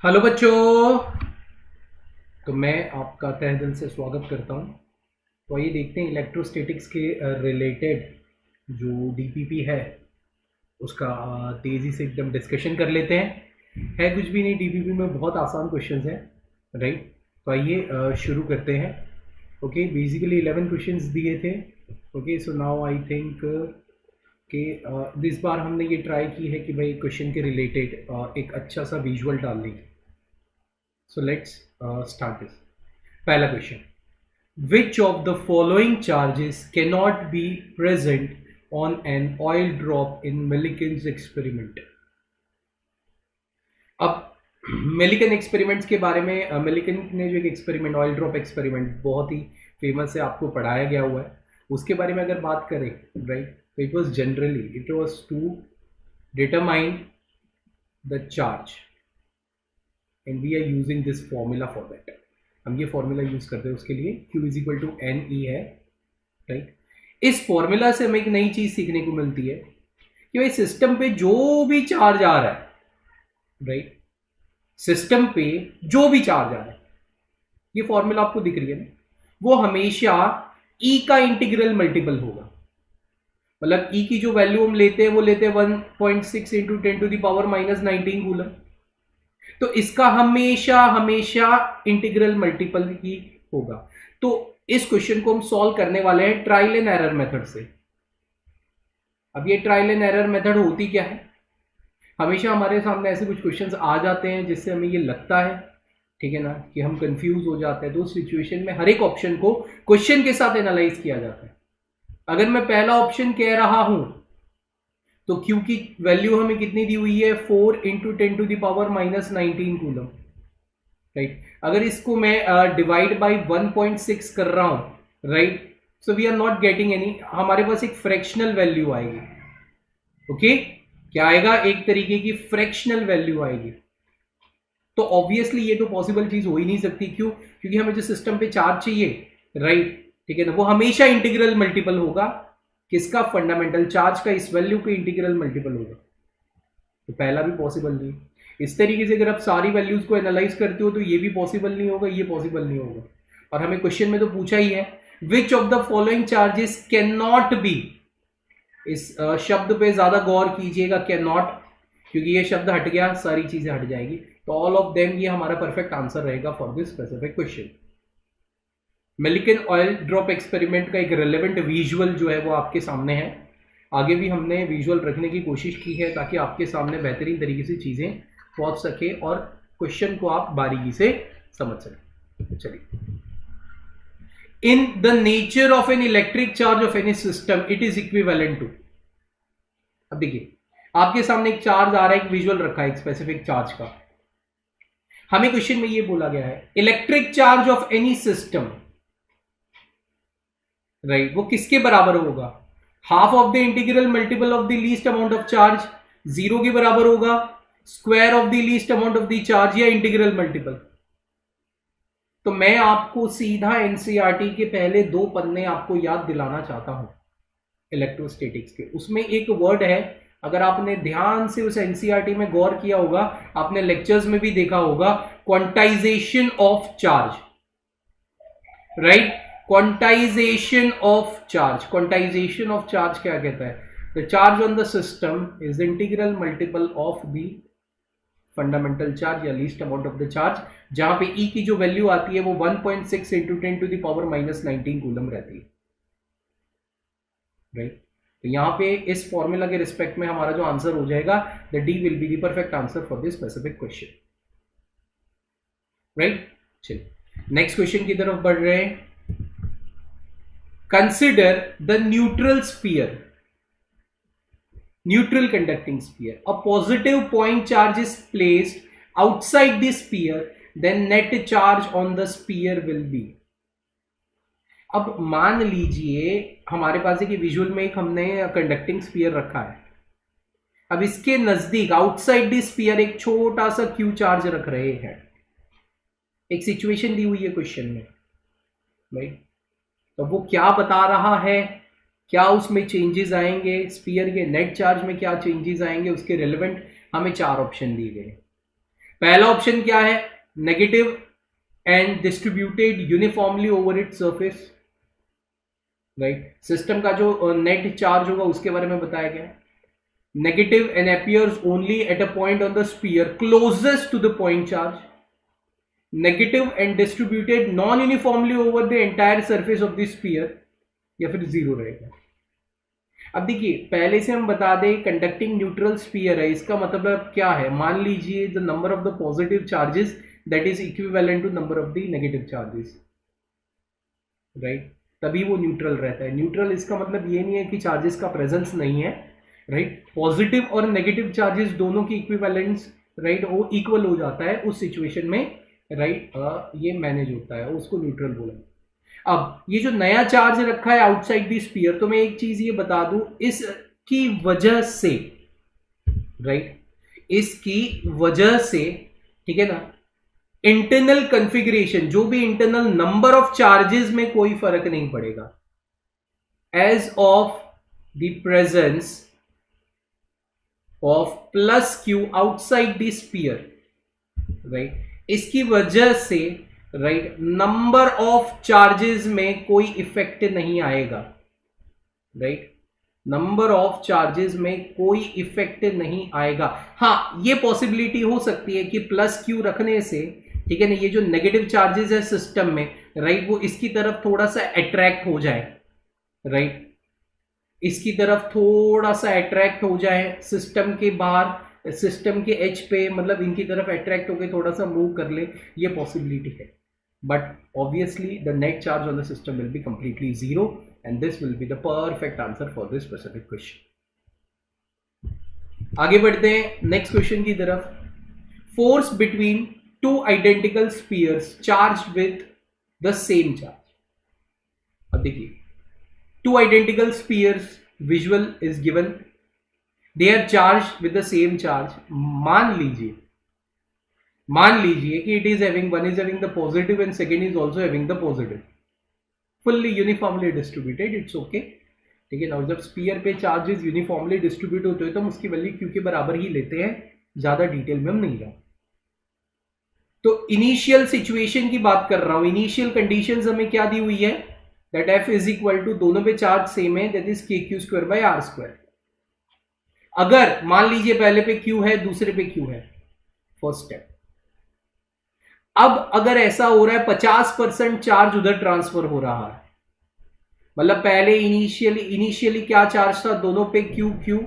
Hello बच्चों। तो मैं आपका तहे दिल से स्वागत करता हूं। तो आइए देखते हैं इलेक्ट्रोस्टैटिक्स के रिलेटेड जो डीपीपी है उसका तेज़ी से एकदम डिस्कशन कर लेते हैं। है कुछ भी नहीं, डीपीपी में बहुत आसान क्वेश्चंस हैं, राइट। तो आइए शुरू करते हैं। ओके, बेसिकली 11 क्वेश्चंस दिए थे। Okay, so now I think कि इस बार हमने ये ट्राई की है कि भाई क्वेश्चन के रिलेटेड एक अच्छा सा विजुअल डाल लेंगे। So let's start this. पहला question, which of the following charges cannot be present on an oil drop in Millikan's experiment? अब मिलिकन एक्सपेरिमेंट्स के बारे में, मिलिकन ने जो एक एक्सपेरिमेंट, ऑयल ड्रॉप एक्सपेरिमेंट, बहुत ही फेमस है, आपको पढ़ाया गया हुआ है। उसके बारे में अगर बात करें, राइट, तो it was generally it was to determine the charge and we are using this formula for that. हम ये फॉर्मूला यूज करते हैं उसके लिए, Q is equal to n e है, राइट। इस फॉर्मूला से हमें एक नई चीज सीखने को मिलती है कि भाई सिस्टम पे जो भी चार्ज आ रहा है, राइट, सिस्टम पे जो भी चार्ज आ रहा है, ये फॉर्मूला आपको दिख रही है ना, वो हमेशा E का इंटीग्रल मल्टीपल होगा। मतलब E की जो वैल्यू हम लेते हैं वो लेते हैं 1.6 into 10 to the power minus 19 coulomb. तो इसका हमेशा हमेशा इंटीग्रल मल्टीपल ही होगा। तो इस क्वेश्चन को हम सॉल्व करने वाले हैं ट्रायल एंड एरर मेथड से। अब ये ट्रायल एंड एरर मेथड होती क्या है, हमेशा हमारे सामने ऐसे कुछ क्वेश्चंस आ जाते हैं जिससे हमें ये लगता है, ठीक है ना, कि हम कंफ्यूज हो जाते हैं। तो उस सिचुएशन में हर एक ऑप्शन को क्वेश्चन के साथ एनालाइज किया जाता है। अगर मैं पहला ऑप्शन कह रहा हूं तो Q की वैल्यू हमें कितनी दी हुई है, 4 into 10 to the power minus 19 coulomb, right. अगर इसको मैं डिवाइड बाई 1.6 कर रहा हूं, right, so we are not getting any, हमारे पास एक फ्रैक्शनल वैल्यू आएगी। ओके, क्या आएगा, एक तरीके की फ्रैक्शनल वैल्यू आएगी। तो ऑब्वियसली ये तो पॉसिबल चीज हो ही नहीं सकती। क्यों? क्योंकि हमें जो सिस्टम पे चार्ज चाहिए, राइट, ठीक है ना, वो हमेशा इंटीग्रल मल्टीपल होगा। किसका? फंडामेंटल चार्ज का इस वैल्यू के इंटीग्रल मल्टीपल होगा। तो पहला भी पॉसिबल नहीं। इस तरीके से अगर आप सारी वैल्यूज को एनालाइज करते हो तो ये भी पॉसिबल नहीं होगा, ये पॉसिबल नहीं होगा। और हमें क्वेश्चन में तो पूछा ही है, which of the following charges can not be. इस शब्द पे ज्यादा गौर कीजिएगा, कैन नॉट, क्योंकि ये शब्द हट गया सारी चीजें हट जाएगी। तो ऑल ऑफ देम, ये हमारा परफेक्ट आंसर रहेगा for this specific question. Millikan oil drop experiment का एक रेलेवेंट विजुअल जो है वो आपके सामने है। आगे भी हमने विजुअल रखने की कोशिश की है ताकि आपके सामने बेहतरीन तरीके से चीजें पहुंच सके और क्वेश्चन को आप बारीकी से समझ सकें। चलिए, in the nature of an electric charge of any system it is equivalent to. अब देखिए, आपके सामने एक चार्ज आ रहा है, एक विजुअल रखा है एक स्पेसिफिक चार्ज का। हमें क्वेश्चन में ये बोला गया है electric charge of any system, right, वो किसके बराबर होगा? Half of the integral multiple of the least amount of charge, zero के बराबर होगा, square of the least amount of the charge, या इंटीग्रल मल्टीपल। तो मैं आपको सीधा एनसीईआरटी के पहले 2 पन्ने आपको याद दिलाना चाहता हूं इलेक्ट्रोस्टैटिक्स के। उसमें एक वर्ड है, अगर आपने ध्यान से उस एनसीईआरटी में गौर किया होगा, आपने लेक्चर्स में भी देखा होगा, quantization of charge, right, quantization of charge. Quantization of charge क्या कहता है? The charge on the system is integral multiple of the fundamental charge या least amount of the charge, जहां पे E की जो वैल्यू आती है वो 1.6 into 10 to the power minus 19 coulomb रहती है, राइट। तो यहां पे इस फॉर्मूला के रिस्पेक्ट में हमारा जो आंसर हो जाएगा, the D will be the perfect answer for this specific question, right. चलिए नेक्स्ट क्वेश्चन की तरफ बढ़ रहे हैं। Consider the neutral sphere, neutral conducting sphere. A positive point charge is placed outside the sphere, then net charge on the sphere will be. अब मान लीजिए हमारे पास एक विजुअल में एक हमने कंडक्टिंग स्फीयर रखा है। अब इसके नजदीक आउटसाइड द स्फीयर एक छोटा सा क्यू चार्ज रख रहे हैं। एक सिचुएशन दी हुई है क्वेश्चन में, राइट। तो वो क्या बता रहा है, क्या उसमें चेंजेस आएंगे, स्फीयर के नेट चार्ज में क्या चेंजेस आएंगे, उसके रिलेवेंट हमें 4 ऑप्शन दिए गए। पहला ऑप्शन क्या है, negative and distributed uniformly over its surface, right. System का जो नेट चार्ज होगा उसके बारे में बताया गया है। Negative and appears only at a point on the sphere closest to the point charge. Negative and distributed non uniformly over the entire surface of the sphere, या फिर जीरो रहेगा। अब देखिए, पहले से हम बता दें कंडक्टिंग न्यूट्रल स्फीयर है, इसका मतलब क्या है, मान लीजिए the number of the positive charges that is equivalent to number of the negative charges, right, तभी वो न्यूट्रल रहता है। न्यूट्रल इसका मतलब ये नहीं है कि चार्जेस का प्रेजेंस नहीं है, राइट। पॉजिटिव और नेगेटिव चार्जेस दोनों की इक्विवेलेंस, राइट, वो इक्वल हो जाता है उस सिचुएशन में, राइट, ये मैनेज होता है, उसको न्यूट्रल बोला। अब ये जो नया चार्ज रखा है आउटसाइड द स्फीयर, तो मैं एक चीज ये बता दूं, इसकी वजह से, राइट, इसकी वजह से, ठीक है ना, इंटरनल कॉन्फ़िगरेशन, जो भी इंटरनल नंबर ऑफ चार्जेस में कोई फर्क नहीं पड़ेगा, as of the presence of plus Q outside the sphere, right, इसकी वजह से, राइट, नंबर ऑफ चार्जेस में कोई इफेक्ट नहीं आएगा, राइट, नंबर ऑफ चार्जेस में कोई इफेक्ट नहीं आएगा। हाँ, ये पॉसिबिलिटी हो सकती है कि प्लस क्यू रखने से, ठीक है ना, ये जो नेगेटिव चार्जेस है सिस्टम में, राइट, वो इसकी तरफ थोड़ा सा अट्रैक्ट हो जाए, राइट, इसकी तरफ थोड़ा सा अट्रैक्ट हो जाए, सिस्टम के बाहर, सिस्टम के एज पे, मतलब इनकी तरफ अट्रैक्ट होकर थोड़ा सा मूव कर ले, ये पॉसिबिलिटी है। But obviously the net charge on the system will be completely zero and this will be the perfect answer for this specific question. आगे बढ़ते हैं नेक्स्ट क्वेश्चन की तरफ। Force between two identical spheres charged with the same charge. अब देखिए, two identical spheres visual is given, they are charged with the same charge। मान लीजिए कि it is having, one is having the positive and second is also having the positive, fully uniformly distributed, it's okay, ठीक है ना। जब sphere पे charges uniformly distribute होते हैं तो हम उसकी वैल्यू क्यू के बराबर ही लेते हैं, ज्यादा डिटेल में हम नहीं जाते। तो इनिशियल सिचुएशन की बात कर रहा हूं, इनिशियल कंडीशंस हमें क्या दी हुई है, that f is equal to, दोनों पे चार्ज सेम है, that is kq square by r square। अगर मान लीजिए पहले पे q है, दूसरे पे q है, फर्स्ट स्टेप। अब अगर ऐसा हो रहा है 50% चार्ज उधर ट्रांसफर हो रहा है, मतलब पहले इनिशियली क्या चार्ज था, दोनों पे q,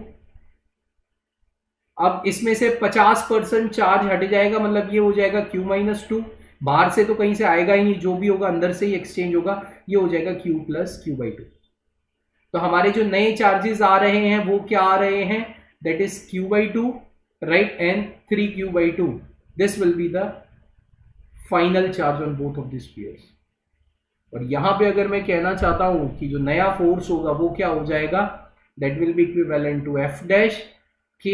अब इसमें से 50% चार्ज हट जाएगा, मतलब ये हो जाएगा q-2, बाहर से तो कहीं से आएगा ही नहीं, जो भी होगा अंदर से ही एक्सचेंज होगा, ये हो जाएगा q प्लस q/2। तो हमारे जो नए चार्जेस आ रहे हैं वो क्या आ रहे हैं, that is q/2, right, and 3q/2। This will be the final charge on both of the spheres. और यहां पे अगर मैं कहना चाहता हूं कि जो नया फोर्स होगा वो क्या हो जाएगा, that will be equivalent to f dash k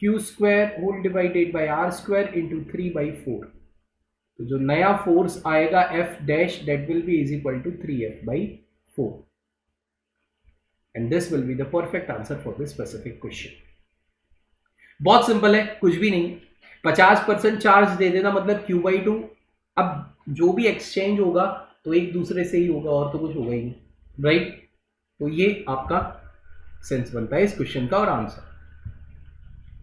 q square whole divided by r square into 3/4। तो जो नया फोर्स आएगा f dash, that will be is equal to 3f/4 and this will be the perfect answer for this specific question. बहुत simple है, कुछ भी नहीं, 50% charge दे देना मतलब q/2। अब जो भी एक्सचेंज होगा तो एक दूसरे से ही होगा और तो कुछ होगा ही नहीं, राइट। तो ये आपका सेंस बनता है इस क्वेश्चन का और आंसर।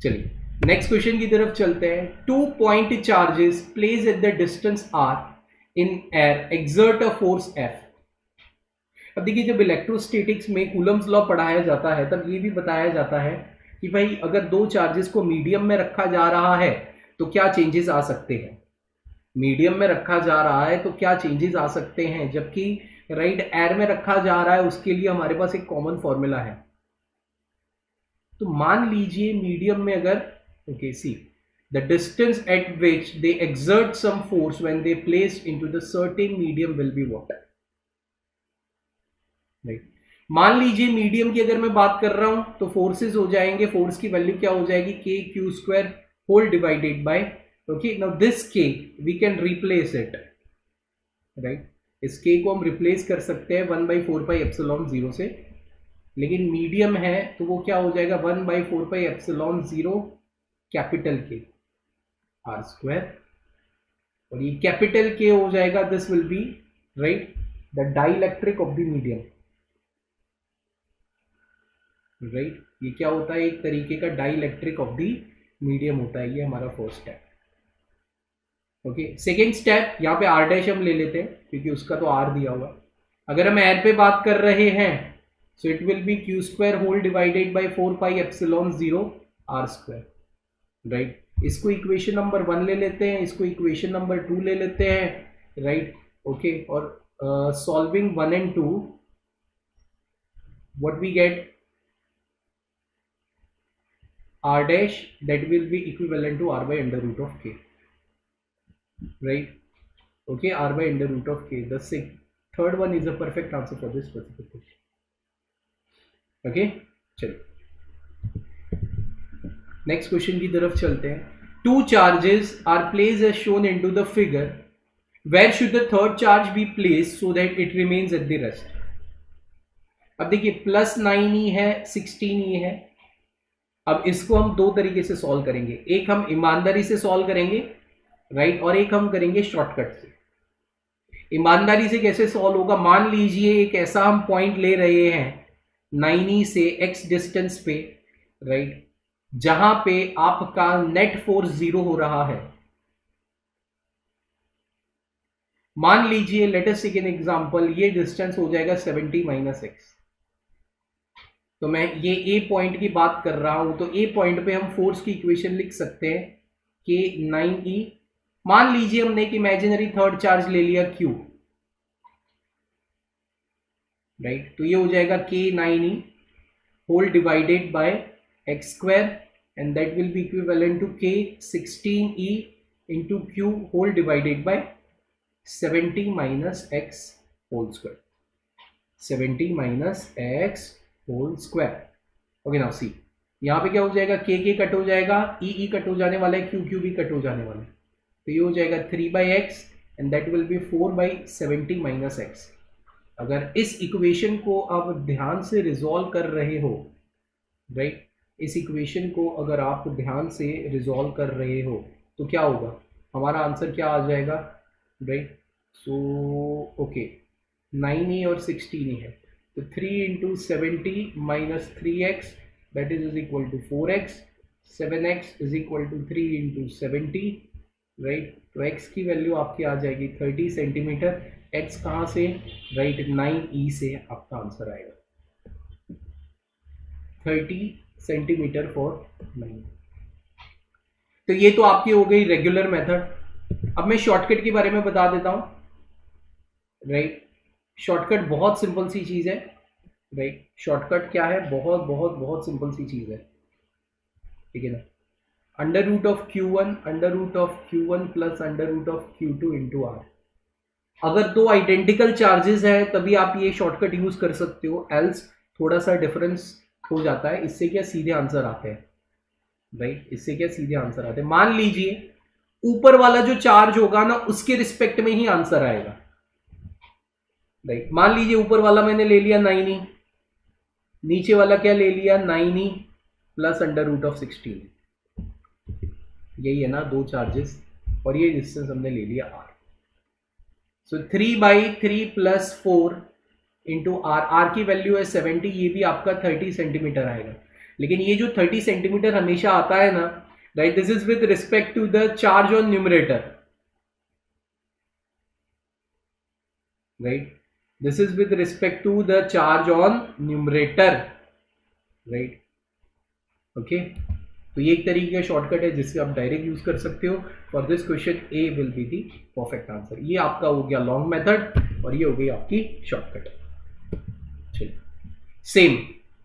चलिए नेक्स्ट क्वेश्चन की तरफ चलते हैं। 2 point charges place at the distance r in air exert a force f। अब देखिए, जब इलेक्ट्रोस्टैटिक्स में कूलम्स लॉ पढ़ाया जाता है तब ये भी बताया जाता है कि भाई अगर दो चार्जेस को मीडियम में रखा जा रहा है तो क्या चेंजेस आ सकते हैं, मीडियम में रखा जा रहा है तो क्या चेंजेस आ सकते हैं, जबकि राइट एयर में रखा जा रहा है उसके लिए हमारे पास एक कॉमन फॉर्मूला है। तो मान लीजिए मीडियम में अगर, okay, see the distance at which they exert some force when they placed into the certain medium will be what, right। मान लीजिए मीडियम की अगर मैं बात कर रहा हूं तो फोर्सेस हो जाएंगे, फोर्स की वैल्यू क्या हो जाएगी, k q square whole divided by, okay, now this k we can replace it, right. इस k को हम रिप्लेस कर सकते हैं 1/4πε0 से, लेकिन मीडियम है तो वो क्या हो जाएगा 1/4πε0 कैपिटल K, आर स्क्वायर, और ये कैपिटल के हो जाएगा, this will B right the dielectric of the medium, right. ये क्या होता है, एक तरीके का डाइलेक्ट्रिक ऑफ द मीडियम होता है। ये हमारा first step. Okay, second step, यहाँ पे आर डैश हम ले लेते हैं क्योंकि उसका तो आर दिया हुआ है। अगर हम एयर पे बात कर रहे हैं so it will be Q square whole divided by 4 pi epsilon 0 R square, right. इसको इक्वेशन नंबर 1 ले लेते हैं, इसको इक्वेशन नंबर 2 ले लेते हैं, राइट। ओके, और solving 1 and 2 what we get, r dash that will be equivalent to r by under root of k, right? Okay, r by under root of k. The third one is a perfect answer for this specific question. Okay, चलिए next question की तरफ चलते हैं। Two charges are placed as shown into the figure. Where should the third charge be placed so that it remains at the rest? अब देखिए +9e है, 16e है। अब इसको हम दो तरीके से सॉल्व करेंगे, एक हम ईमानदारी से सॉल्व करेंगे, राइट, और एक हम करेंगे शॉर्टकट से। ईमानदारी से कैसे सॉल्व होगा, मान लीजिए एक ऐसा हम पॉइंट ले रहे हैं 9e से x डिस्टेंस पे, राइट, जहां पे आपका नेट फोर्स 0 हो रहा है। मान लीजिए let us take an example, ये डिस्टेंस हो जाएगा 70 - x। तो मैं ये ए पॉइंट की बात कर रहा हूं, तो ए पॉइंट पे हम फोर्स की इक्वेशन लिख सकते हैं कि 9e, मान लीजिए हमने एक इमेजिनरी थर्ड चार्ज ले लिया q, राइट। तो ये हो जाएगा k 9e whole divided by x square, and that will be equivalent to k 16e into q whole divided by 70 - x whole square, 70 - x whole square. Okay, now see, यहाँ पे क्या हो जाएगा, k cut हो जाएगा, e cut हो जाने वाला है, q भी कट हो जाने वाला है। तो ये हो जाएगा 3/x and that will B 4/70 - x। अगर इस इक्वेशन को आप ध्यान से रिजॉल्व कर रहे हो, राइट, इस इक्वेशन को अगर आप ध्यान से रिजॉल्व कर रहे हो तो क्या होगा, हमारा आंसर क्या आ जाएगा, राइट। सो ओके, 9e और 16e है, तो 3 × 70 - 3x that is equal to 4x, 7x is equal to 3 × 70, right. तो x की वैल्यू आपकी आ जाएगी 30 सेंटीमीटर, x कहाँ से, राइट, 9e से आपका आंसर आएगा 30 सेंटीमीटर फॉर 9। तो ये तो आपकी हो गई रेगुलर मेथड। अब मैं शॉर्टकट के बारे में बता देता हूं, राइट। शॉर्टकट बहुत सिंपल सी चीज है, राइट। शॉर्टकट क्या है, बहुत बहुत बहुत सिंपल सी चीज है, ठीक है ना। √Q1 √Q1 plus √Q2 into r। अगर दो आइडेंटिकल चार्जेस है तभी आप ये शॉर्टकट यूज कर सकते हो, एल्स थोड़ा सा डिफरेंस हो जाता है। इससे क्या सीधे आंसर आते हैं, राइट, इससे क्या सीधे आंसर आते हैं। मान लीजिए ऊपर वाला जो चार्ज होगा ना उसके रिस्पेक्ट में ही आंसर आएगा, राइट। मान लीजिए ऊपर वाला मैंने ले लिया 9e, नीचे वाला क्या ले लिया 9e प्लस √16, यही है ना दो चार्जेस, और ये डिस्टेंस हमने ले लिया r। सो 3/3 + 4 इंटू r की वैल्यू है 70, ये भी आपका 30 सेंटीमीटर आएगा। लेकिन ये जो 30 सेंटीमीटर हमेशा आता है ना, right, this is with respect to the charge on numerator, right, this is with respect to the charge on numerator, right. Okay, तो ये एक तरीके का शॉर्टकट है जिससे आप डायरेक्ट यूज कर सकते हो। For this question A will be the perfect answer. ये आपका हो गया लॉन्ग मेथड और ये हो गई आपकी शॉर्टकट। चलिए, same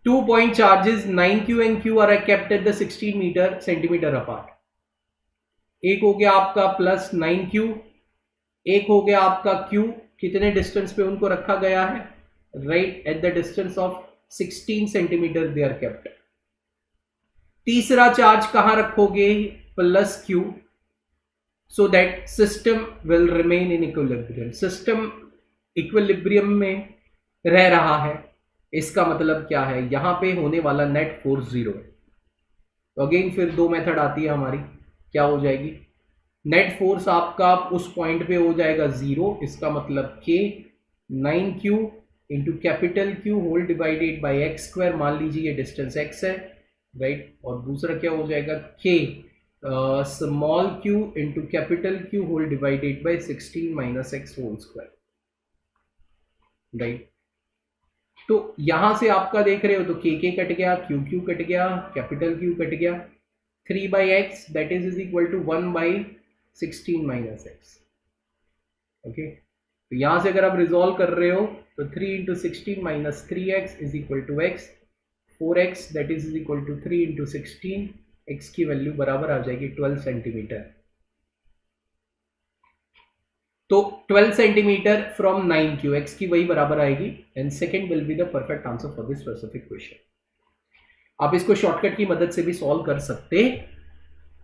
2 point charges 9q and q are kept at the 16 centimetre apart. एक हो गया आपका प्लस 9q, एक हो गया आपका q, कितने डिस्टेंस पे उनको रखा गया है, right, at the distance of 16 centimetre they are kept. तीसरा चार्ज कहां रखोगे, plus q, so that system will remain in equilibrium. System equilibrium में रह रहा है, इसका मतलब क्या है, यहां पे होने वाला नेट फोर्स 0 है। तो अगेन फिर दो मेथड आती है हमारी, क्या हो जाएगी, नेट फोर्स आपका उस पॉइंट पे हो जाएगा 0, इसका मतलब K 9Q into capital Q whole divided by x square, मान लीजिए ये डिस्टेंस x है, राइट। और दूसरा क्या हो जाएगा, K small q into capital Q whole divided by 16 minus x whole square, right. तो यहां से आपका देख रहे हो तो k कट गया, q कट गया, कैपिटल Q कट गया, 3 by x that is equal to 1 by 16 minus x. Okay, तो यहां से अगर आप रिजॉल्व कर रहे हो तो 3 into 16 minus 3x is equal to x, 4x that is equal to 3 into 16, x की वैल्यू बराबर आ जाएगी 12 सेंटीमीटर। तो 12 सेंटीमीटर फ्रॉम 9Q, x की वही बराबर आएगी, and second will be the perfect answer for this specific question. आप इसको शॉर्टकट की मदद से भी सॉल्व कर सकते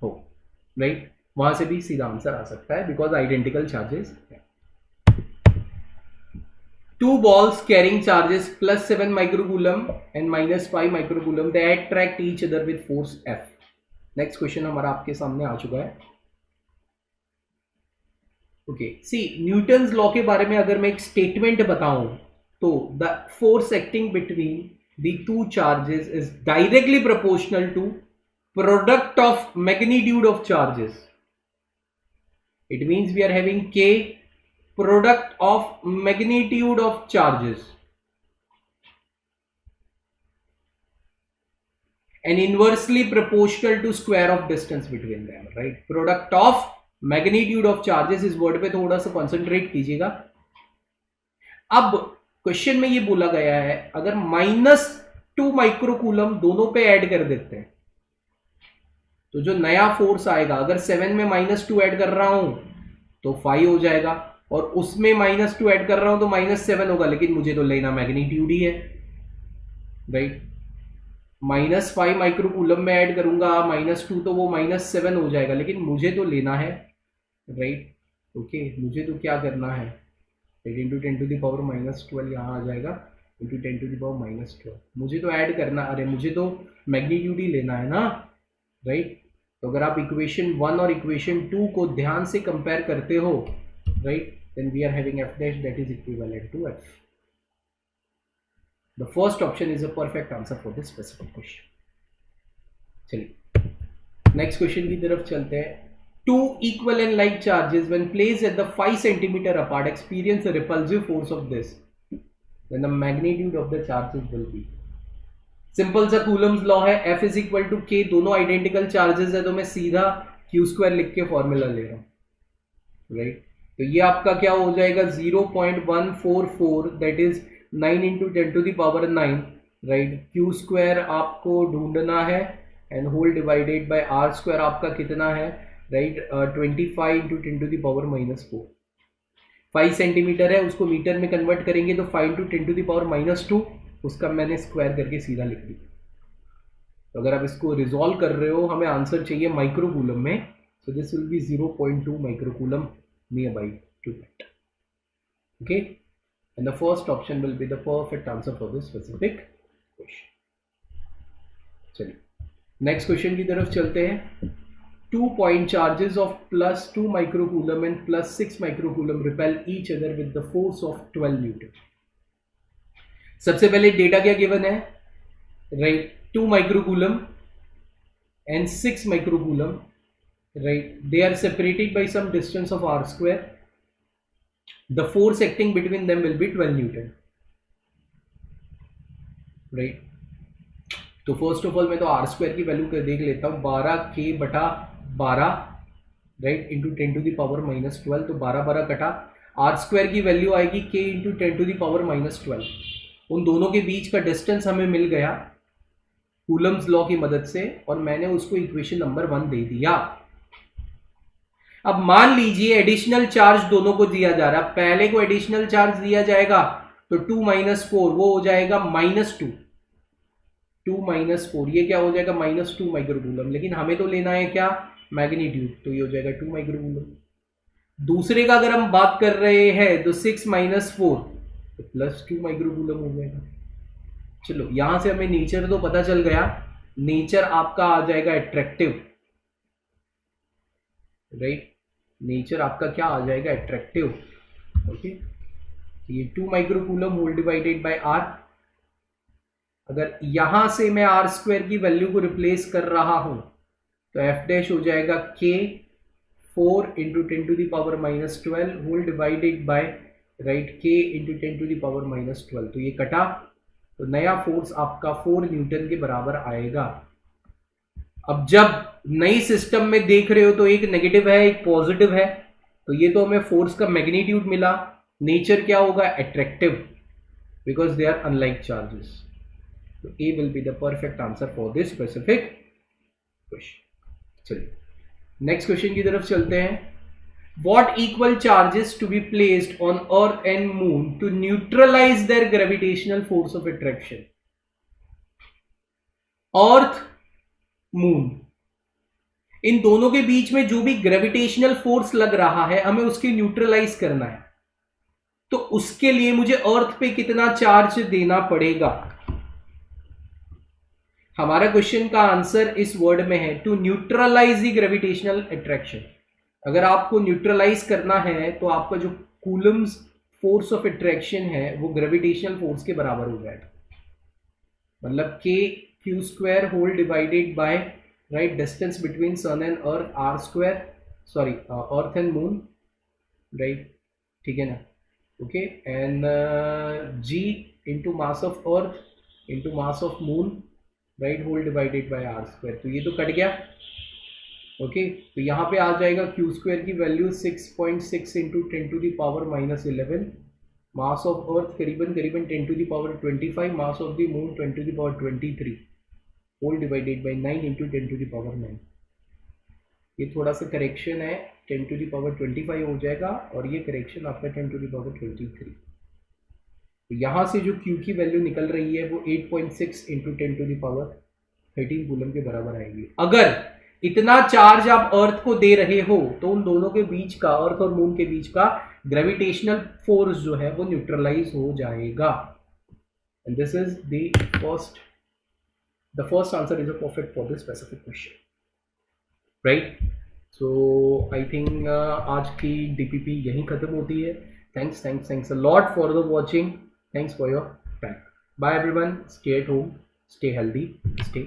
हो, राइट, वहां से भी सीधा आंसर आ सकता है because identical charges. Two balls carrying charges plus 7 microcoulomb and minus 5 microcoulomb, they attract each other with force F. Next question हमारा आपके सामने आ चुका है। ओके, सी न्यूटन्स लॉ के बारे में अगर मैं एक स्टेटमेंट बताऊं तो the force acting between the two charges is directly proportional to product of magnitude of charges. It means we are having K product of magnitude of charges and inversely proportional to square of distance between them, right? Product of magnitude of charges, इस word पे थोड़ा सा concentrate कीजिएगा। अब question में ये बोला गया है अगर -2 माइक्रोकूलम दोनों पे ऐड कर देते हैं तो जो नया फोर्स आएगा, अगर 7 में -2 ऐड कर रहा हूं तो 5 हो जाएगा, और उसमें -2 ऐड कर रहा हूं तो -7 होगा, लेकिन मुझे तो लेना मैग्नीट्यूड ही है, राइट। -5 माइक्रोकूलम में ऐड करूंगा, -2 तो वो -7 हो जाएगा, लेकिन मुझे तो लेना है, राइट। ओके, मुझे तो क्या करना है, 8 इंटू 10 टू द पावर -12 यहाँ आ जाएगा, इंटू 10 टू द पावर -12, मुझे तो ऐड करना, अरे मुझे तो मैग्नीट्यूड ही लेना है ना, राइट। तो अगर आप इक्वेशन 1 और इक्वेशन 2 को ध्यान से कंपेयर करते हो, right, then we are having f dash that is equivalent to f. The first option is a perfect answer for this specific question. चलिए नेक्स्ट क्वेश्चन की तरफ चलते हैं। Two equal and like charges when placed at the 5 centimeter apart experience a repulsive force of this, then the magnitude of the charges will be, simple सा coulomb's law है, F is equal to K, दोनों identical charges है तो मैं सीधा Q square लिख के formula ले रहा हूं, राइट। तो ये आपका क्या हो जाएगा 0.144 that is 9 into 10 to the power 9, right. Q square आपको ढूंढना है and whole divided by R square आपका कितना है, right, 25 into 10 to the power -4। 5 centimetre है, उसको मीटर में कन्वर्ट करेंगे तो 5 इंटू 10 टू द पावर -2, उसका मैंने स्क्वायर करके सीधा लिख दिया। तो अगर आप इसको रिजॉल्व कर रहे हो, हमें आंसर चाहिए माइक्रोकूलम में, so this will B 0.2 microcoulomb nearby to that. Okay, and the first option will be the perfect answer for this specific question. चलिए नेक्स्ट क्वेश्चन की तरफ चलते हैं। 2 point charges of +2 microcoulomb and +6 microcoulomb repel each other with the force of 12 Newton. सबसे पहले data क्या given है, right, 2 microcoulomb and 6 microcoulomb, right, they are separated by some distance of r square, the force acting between them will be 12 Newton, right। तो first of all मैं तो r square की value देख लेता हूं, 12k/12, right, into 10 to the power -12, तो 12 कटा, r square की वैल्यू आएगी k into 10 to the power -12। उन दोनों के बीच का डिस्टेंस हमें मिल गया कूलम्स लॉ की मदद से, और मैंने उसको इक्वेशन नंबर 1 दे दिया। अब मान लीजिए एडिशनल चार्ज दोनों को दिया जा रहा है, पहले को एडिशनल चार्ज दिया जाएगा तो 2 - 4 वो हो जाएगा -2, 2 - 4 ये क्या हो जाएगा -2 माइक्रोकूलम, लेकिन हमें तो लेना है क्या, मैग्नीट्यूड, तो ये हो जाएगा 2 माइक्रोकूलम। दूसरे का अगर हम बात कर रहे हैं तो 6 - 4 तो +2 माइक्रोकूलम हो जाएगा। चलो यहां से हमें नेचर तो पता चल गया, नेचर आपका आ जाएगा एट्रैक्टिव, राइट। नेचर आपका क्या आ जाएगा, अट्रैक्टिव। ओके, ये 2 microcoulomb whole divided by R. अगर यहां से मैं आर स्क्वायर की वैल्यू को रिप्लेस कर रहा हूं तो एफ डैश हो जाएगा K 4 into 10⁻⁻12 whole divided by right K into 10⁻⁻12। तो ये कटा, तो नया फोर्स आपका 4 न्यूटन के बराबर आएगा। अब जब नई सिस्टम में देख रहे हो तो एक नेगेटिव है एक पॉजिटिव है, तो ये तो हमें फोर्स का मैग्नीट्यूड मिला। नेचर क्या होगा, attractive, because they are unlike charges. तो A will be the perfect answer for this specific question. चलिए नेक्स्ट क्वेश्चन की तरफ चलते हैं। What equal charges to be placed on Earth and Moon to neutralize their gravitational force of attraction? Earth, Moon, इन दोनों के बीच में जो भी ग्रेविटेशनल फोर्स लग रहा है हमें उसकी न्यूट्रलाइज करना है। तो उसके लिए मुझे अर्थ पे कितना चार्ज देना पड़ेगा? हमारा क्वेश्चन का आंसर इस वर्ड में है, to neutralise the gravitational attraction. अगर आपको न्यूट्रलाइज करना है तो आपका जो कूलम्स फोर्स ऑफ अट्रैक्शन है वो ग्रेविटेशनल फोर्स के बराबर हो जाएगा। मतलब K Q square whole divided by right distance between sun and earth R square, sorry earth and moon, right, ठीक है ना। Okay, and G into mass of earth into mass of moon, right, whole divided by R square. तो ये तो cut गया। Okay, तो यहाँ पे आ जाएगा क्यू स्क्वायर की value 6.6 into 10⁻⁻11, mass of earth करीबन 10⁻25, mass of the moon 10⁻23, whole divided by 9 into 10⁻9। ये थोड़ा सा करेक्शन है, 10⁻25 हो जाएगा और ये करेक्शन आपका 10⁻23। तो यहाँ से जो क्यू की वैल्यू निकल रही है वो 8.6 इंटू 10⁻13 कूलम के बराबर आएगी। अगर इतना चार्ज आप अर्थ को दे रहे हो तो उन दोनों के बीच का, अर्थ और मून के बीच का ग्रेविटेशनल फोर्स जो है वो न्यूट्रलाइज हो जाएगा। And this is the first answer is a perfect for this specific question, right. So I think आज की डीपीपी यहीं खत्म होती है। Thanks a lot for the watching, thanks for your time. Bye everyone, stay at home, stay healthy, stay